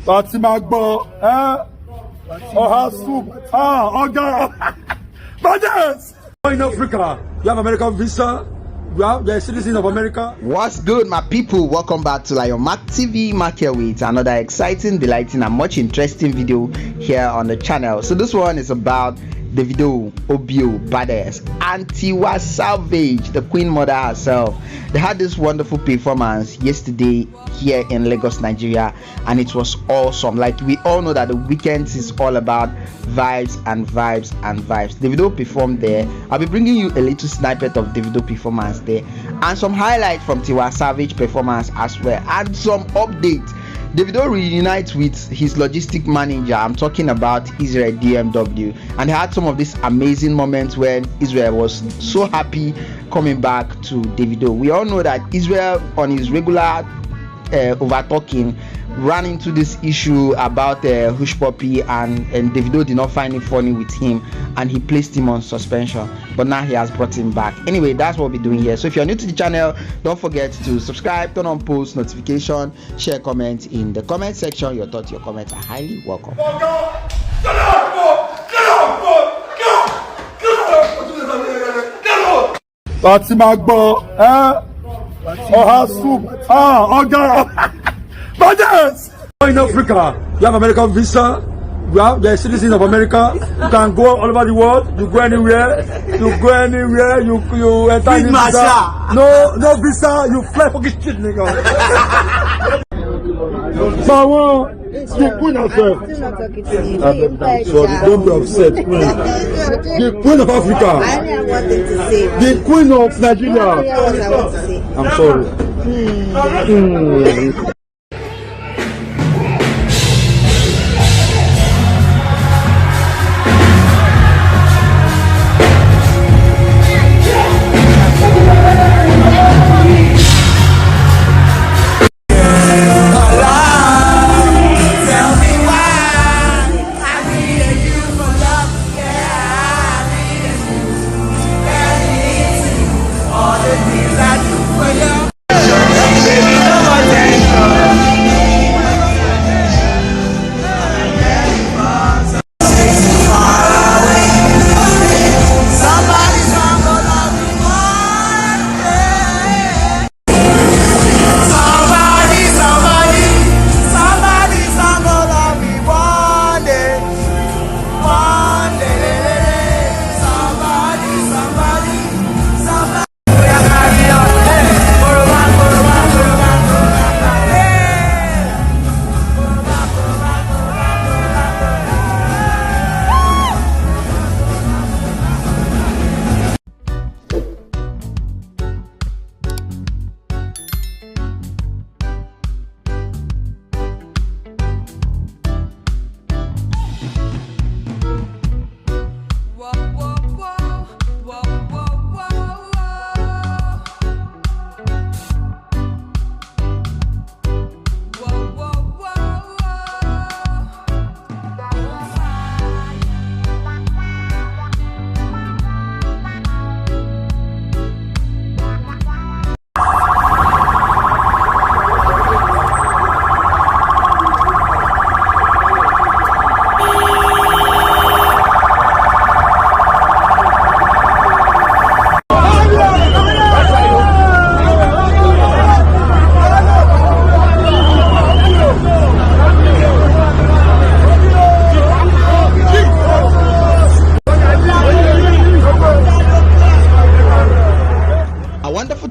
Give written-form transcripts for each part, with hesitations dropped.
Fatimagbo, Oha soup, Oga, brothers. In Africa, you have American visa. You're a citizen of America. What's good, my people? Welcome back to Lion Mac TV. Mark here with another exciting, delighting, and much interesting video here on the channel. So this one is about Davido, Obio, Badass, and Tiwa Savage, the Queen Mother herself. They had this wonderful performance yesterday here in Lagos, Nigeria, and it was awesome. Like, we all know that the weekends is all about vibes and vibes and vibes. Davido performed there. I'll be bringing you a little snippet of Davido performance there, and some highlights from Tiwa Savage performance as well, and some updates. Davido reunites with his logistic manager. I'm talking about Israel DMW, and they had some of these amazing moments when Israel was so happy coming back to Davido. We all know that Israel, on his regular over talking, ran into this issue about Hush Puppy, and Davido did not find it funny with him, and he placed him on suspension, but now he has brought him back. Anyway, that's what we're doing here. So if you're new to the channel, don't forget to subscribe, turn on post notification, share, comment in the comment section. Your thoughts, your comments are highly welcome. Fatimagbo, Oha soup, Oga, brothers. In Africa, you have American visa. You're a citizen of America. You can go all over the world. You go anywhere. You enter any visa. No visa. You fly for this shit, nigga. You queen yourself. Sorry, don't be upset, queen. The queen of Africa. I have one thing to say. The queen of Nigeria. I want to say. I'm sorry.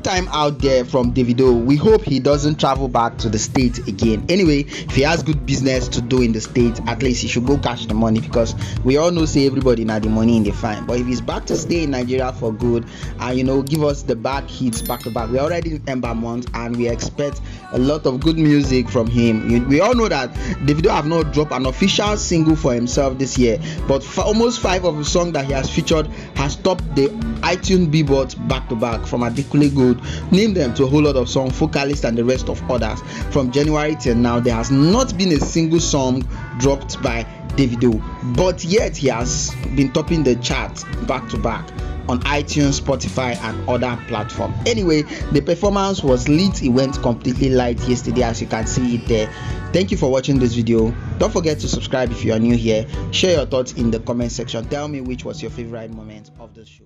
Time out there from Davido. We hope he doesn't travel back to the States again. Anyway, if he has good business to do in the States, at least he should go cash the money, because we all know say everybody now the money in the fine. But if he's back to stay in Nigeria for good and give us the back hits back to back, we're already in Ember month and we expect a lot of good music from him. We all know that Davido have not dropped an official single for himself this year, but almost 5 of the songs that he has featured has topped the iTunes Billboard back to back, from Adekunle Gold, name them, to a whole lot of songs, Focalist and the rest of others. From January till now, there has not been a single song dropped by Davido, but yet he has been topping the chart back to back. on iTunes, Spotify, and other platforms. Anyway, the performance was lit. It went completely light yesterday, as you can see it there. Thank you for watching this video. Don't forget to subscribe if you are new here. Share your thoughts in the comment section. Tell me which was your favorite moment of the show.